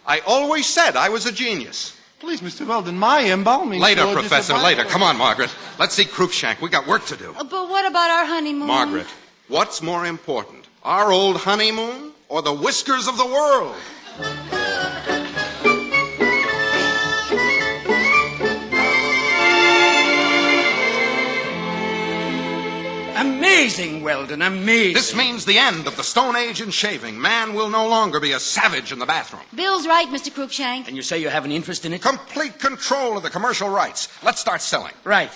I always said I was a genius. Please, Mr. Weldon, my embalming... Later, Professor, later. Come on, Margaret. Let's see Cruikshank. We got work to do. But what about our honeymoon? Margaret, what's more important? Our old honeymoon or the whiskers of the world? Amazing, Weldon, amazing. This means the end of the Stone Age in shaving. Man will no longer be a savage in the bathroom. Bill's right, Mr. Cruikshank. And you say you have an interest in it? Complete control of the commercial rights. Let's start selling. Right.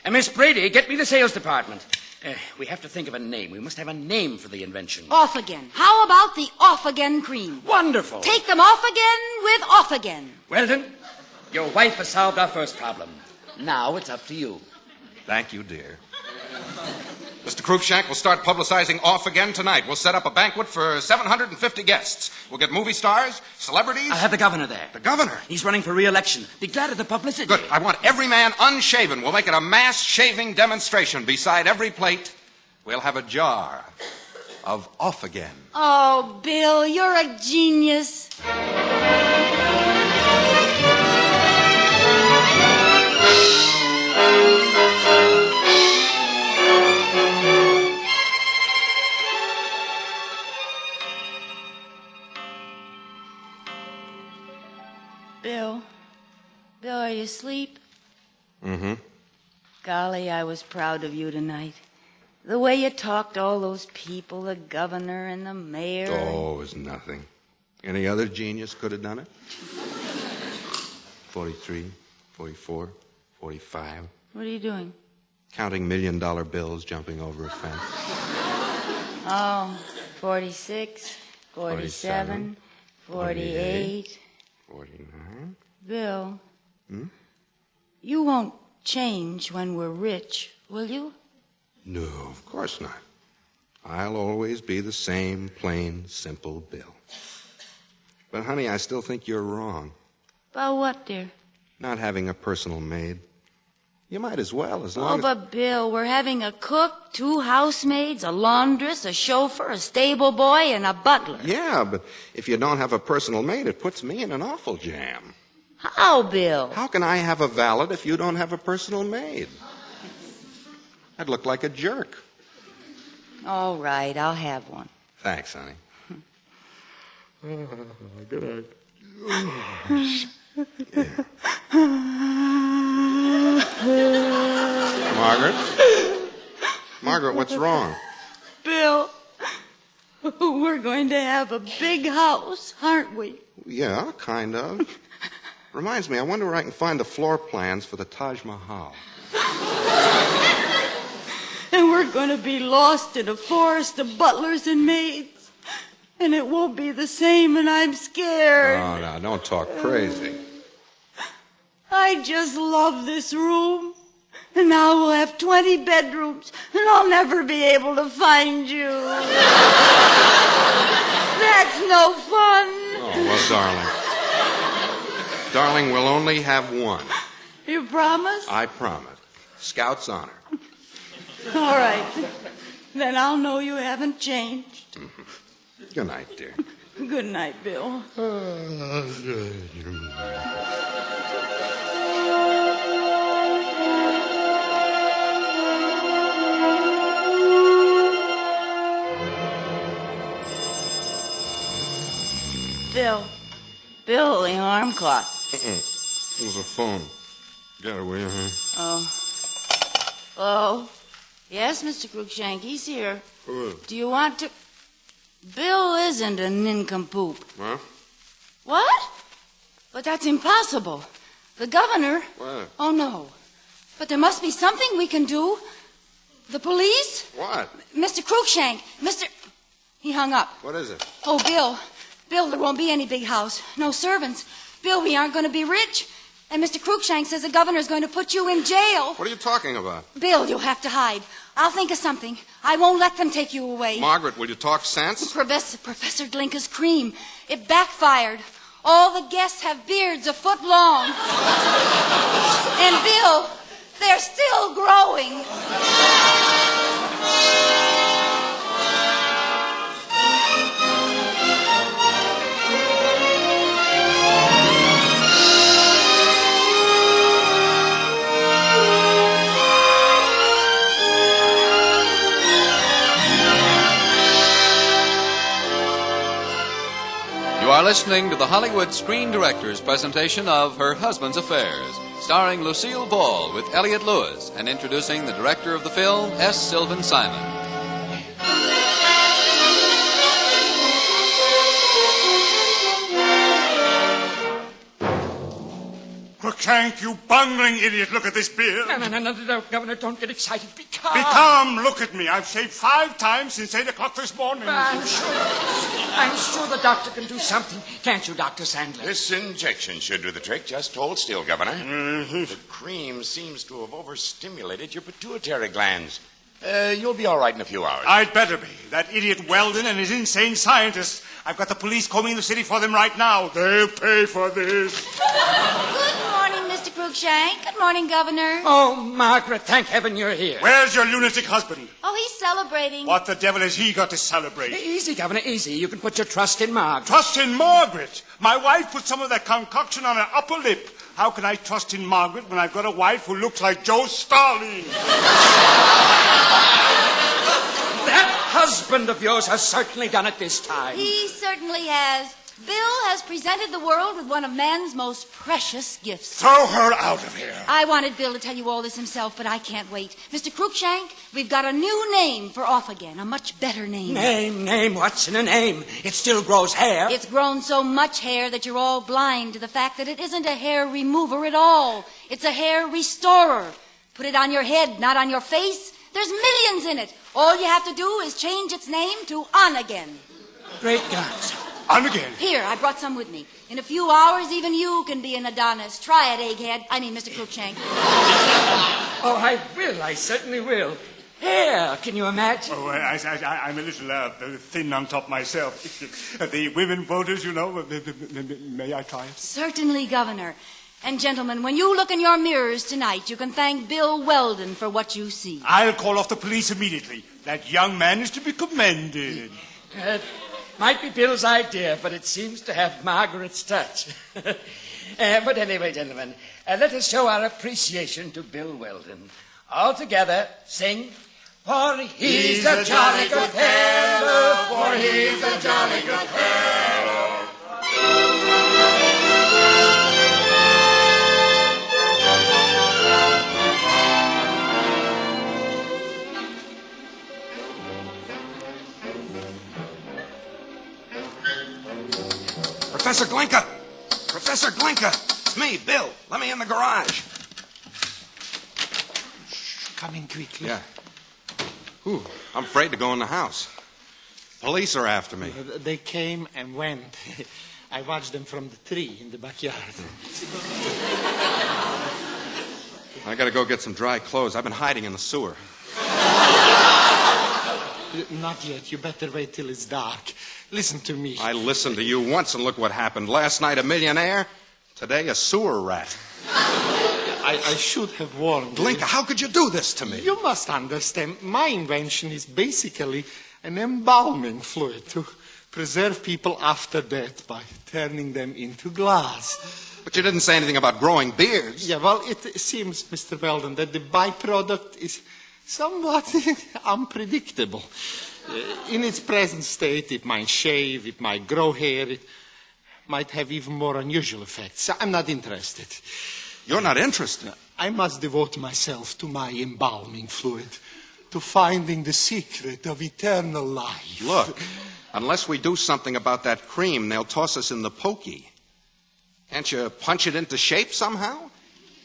Miss Brady, get me the sales department. We have to think of a name. We must have a name for the invention. Off again. How about the off again cream? Wonderful. Take them off again with off again. Weldon, your wife has solved our first problem. Now it's up to you. Thank you, dear. Mr. Cruikshank will start publicizing Off Again tonight. We'll set up a banquet for 750 guests. We'll get movie stars, celebrities. I'll have the governor there. The governor? He's running for re-election. Be glad of the publicity. Good. I want every man unshaven. We'll make it a mass shaving demonstration. Beside every plate, we'll have a jar of Off Again. Oh, Bill, you're a genius. Bill, are you asleep? Mm-hmm. Golly, I was proud of you tonight. The way you talked to all those people, the governor and the mayor. Oh, it was nothing. Any other genius could have done it. 43, 44, 45. What are you doing? Counting $1,000,000 bills jumping over a fence. Oh, 46, 47, 48. 49. Bill, you won't change when we're rich, will you? No, of course not. I'll always be the same plain, simple Bill. But, honey, I still think you're wrong. About what, dear? Not having a personal maid. You might as well, as long as... But, Bill, we're having a cook, 2 housemaids, a laundress, a chauffeur, a stable boy, and a butler. Yeah, but if you don't have a personal maid, it puts me in an awful jam. How, Bill? How can I have a valet if you don't have a personal maid? I'd look like a jerk. All right, I'll have one. Thanks, honey. Good night. Margaret, what's wrong? Bill, we're going to have a big house, aren't we? Yeah, kind of. Reminds me, I wonder where I can find the floor plans for the Taj Mahal. And we're going to be lost in a forest of butlers and maids. And it won't be the same, and I'm scared. Oh, no, don't talk crazy. I just love this room. And now we'll have 20 bedrooms, and I'll never be able to find you. That's no fun. Oh, well, darling. Darling, we'll only have one. You promise? I promise. Scout's honor. All right. Then I'll know you haven't changed. Good night, dear. Good night, Bill. Bill, the alarm clock. It was a phone. Got away, huh? Oh. Yes, Mr. Cruikshank, he's here. Who? Do you want to... Bill isn't a nincompoop. Huh? What? But that's impossible. The governor... What? Oh, no. But there must be something we can do. The police? What? Mr. Cruikshank. He hung up. What is it? Oh, Bill, there won't be any big house. No servants. Bill, we aren't going to be rich. And Mr. Cruikshank says the governor's going to put you in jail. What are you talking about? Bill, you'll have to hide. I'll think of something. I won't let them take you away. Margaret, will you talk sense? Professor Glinka's cream. It backfired. All the guests have beards a foot long. And Bill, they're still growing. listening to the Hollywood Screen Directors presentation of Her Husband's Affairs, starring Lucille Ball with Elliott Lewis, and introducing the director of the film, S. Sylvan Simon. Cruikshank, you bungling idiot, look at this beard. No, Governor, don't get excited. Be calm. Be calm, look at me. I've shaved 5 times since 8 o'clock this morning. I'm sure the doctor can do something. Can't you, Dr. Sandler? This injection should do the trick. Just hold still, Governor. The cream seems to have overstimulated your pituitary glands. You'll be all right in a few hours. I'd better be. That idiot Weldon and his insane scientists. I've got the police combing the city for them right now. They'll pay for this. Good morning, Mr. Cruikshank. Good morning, Governor. Oh, Margaret, thank heaven you're here. Where's your lunatic husband? Oh, he's celebrating. What the devil has he got to celebrate? Easy, Governor, easy. You can put your trust in Margaret. Trust in Margaret. My wife put some of that concoction on her upper lip. How can I trust in Margaret when I've got a wife who looks like Joe Stalin? That husband of yours has certainly done it this time. He certainly has. Bill has presented the world with one of man's most precious gifts. Throw her out of here. I wanted Bill to tell you all this himself, but I can't wait. Mr. Cruikshank, we've got a new name for Off Again, a much better name. Name, what's in a name? It still grows hair. It's grown so much hair that you're all blind to the fact that it isn't a hair remover at all. It's a hair restorer. Put it on your head, not on your face. There's millions in it. All you have to do is change its name to On Again. Great guns. On again. Here, I brought some with me. In a few hours, even you can be an Adonis. Try it, Egghead. I mean, Mr. Cruikshank. Oh, I will. I certainly will. Hair, can you imagine? Oh, I'm a little thin on top myself. The women voters, you know, may I try it? Certainly, Governor. And gentlemen, when you look in your mirrors tonight, you can thank Bill Weldon for what you see. I'll call off the police immediately. That young man is to be commended. Might be Bill's idea, but it seems to have Margaret's touch. But anyway, gentlemen, let us show our appreciation to Bill Weldon. All together, sing, For he's a jolly good fellow, for he's a jolly good fellow. Professor Glinka! Professor Glinka! It's me, Bill. Let me in the garage. Come in quickly. Yeah. Ooh, I'm afraid to go in the house. Police are after me. They came and went. I watched them from the tree in the backyard. I gotta go get some dry clothes. I've been hiding in the sewer. Not yet. You better wait till it's dark. Listen to me. I listened to you once and look what happened. Last night a millionaire, today a sewer rat. I should have warned you. Glinka, how could you do this to me? You must understand, my invention is basically an embalming fluid to preserve people after death by turning them into glass. But you didn't say anything about growing beards. Yeah, well, it seems, Mr. Weldon, that the byproduct is somewhat unpredictable. In its present state, it might shave, it might grow hair, it might have even more unusual effects. I'm not interested. You're not interested? I must devote myself to my embalming fluid, to finding the secret of eternal life. Look, unless we do something about that cream, they'll toss us in the pokey. Can't you punch it into shape somehow?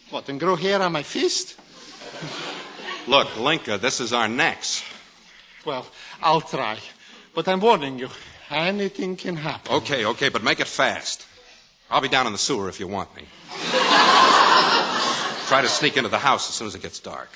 What, and grow hair on my fist? Look, Glinka, this is our necks. Well, I'll try. But I'm warning you, anything can happen. Okay, but make it fast. I'll be down in the sewer if you want me. Try to sneak into the house as soon as it gets dark.